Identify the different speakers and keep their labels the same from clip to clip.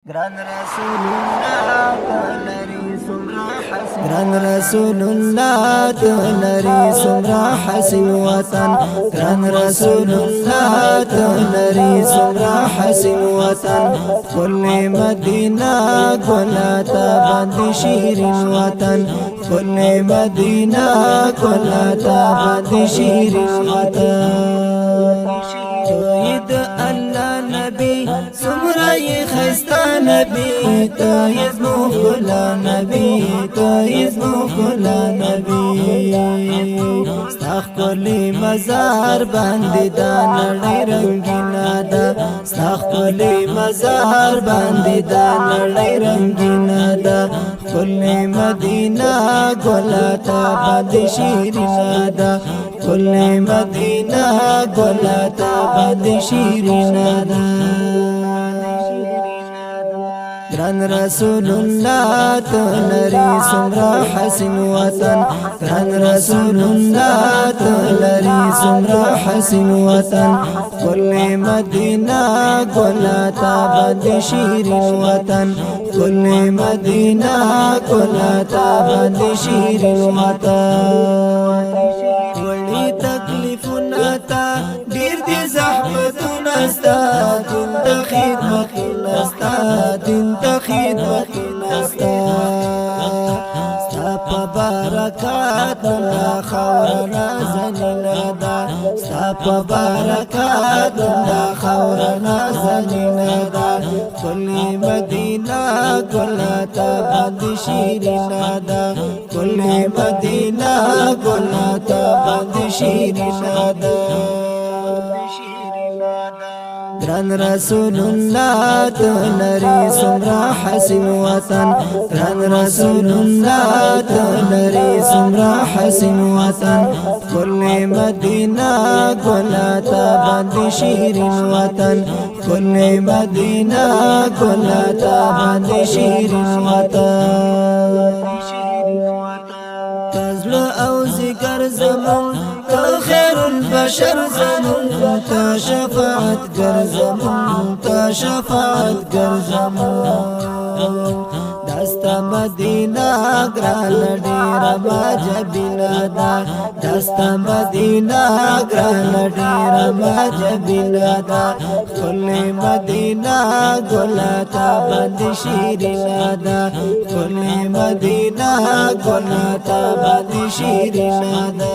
Speaker 1: گران رسول الله تلری سمرا حسن گران رسول الله تلری سمرا حسن وطن گران رسول الله تلری سمرا حسن وطن کل مدینہ گلاتا بند شیرین وطن کل مدینہ گلاتا بند شیرین وطن توید اللہ نبی سمرای خستا نبی تایز مخلا نبی تایز مخلا نبی ستاخ کلی مزار باندی دا نڑی رنگینا دا ستاخ کلی مزار باندی دا نڑی رنگینا دا کلی مدینہ گلاتا باندی شیرینا دا کلی مدینہ گلاتا باندی شیرینا دا گران رسول الله تلری سمرا حسن وطن گران رسول الله تلری سمرا حسن وطن کل مدینہ گلاتا بند شیرین وطن کل مدینہ گلاتا بند شیرین وطن ولی تکلیفنا تا دیر دی زحمتنا ستا دین تا خدمت نستا دین تا خدمت نستا ستا پا برکات نا خورنا زنینا دا ستا پا برکات نا خورنا زنینا دا کلی مدینہ گلاتا بند شیرینا دا کلی مدینہ گلاتا بند شیرینا دا گران رسول الله تلری سمرا حسن وطن گران رسول الله تلری سمرا حسن وطن کل مدینہ گلاتا بند شیرین وطن کل مدینہ گلاتا بند شیرین وطن تزل او ذکر زمان تا خیر البشر زمان تا شفاعت گر زمان تا شفاعت گر زمان دستا مدینہ گران دیر ماجبینا دا دستا مدینہ گران دیر ماجبینا دا کل مدینہ گلاتا بند شیرینا دا کل مدینہ گلاتا بند شیرینا دا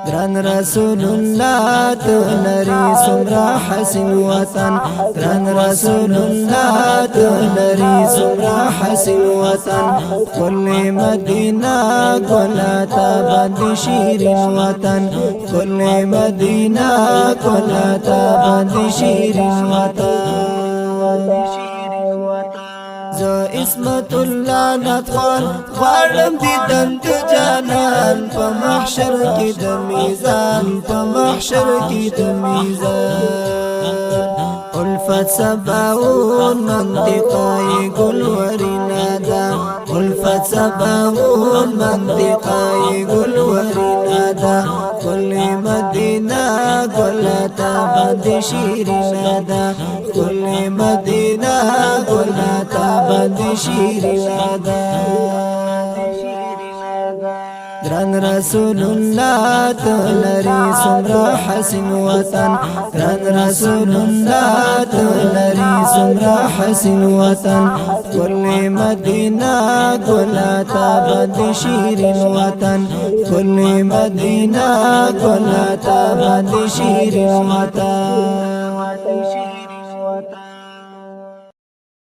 Speaker 1: گران رسول الله تلری سمرا حسن وطن گران رسول الله تلری سمرا حسن وطن کل مدینہ گلاتا بند شیرین وطن کل مدینہ گلاتا بند شیرین وطن زو اسمت الله نتخوان خوارم دیدن تو جانان پا محشر کی دمیزان پا محشر کی دمیزان الفت سباون منطقای گلورینا دا الفت سباون منطقای گلورینا دا کل مدینہ گلاتا بند شیرینا دا کل مدینہ گلاتا بند شیرینا دا گران رسول الله تلری سمرا حسن وطن گران رسول الله تلری سمرا حسن وطن کل مدینہ گلاتا بند شیرین وطن کل مدینہ گلاتا بند شیرین وطن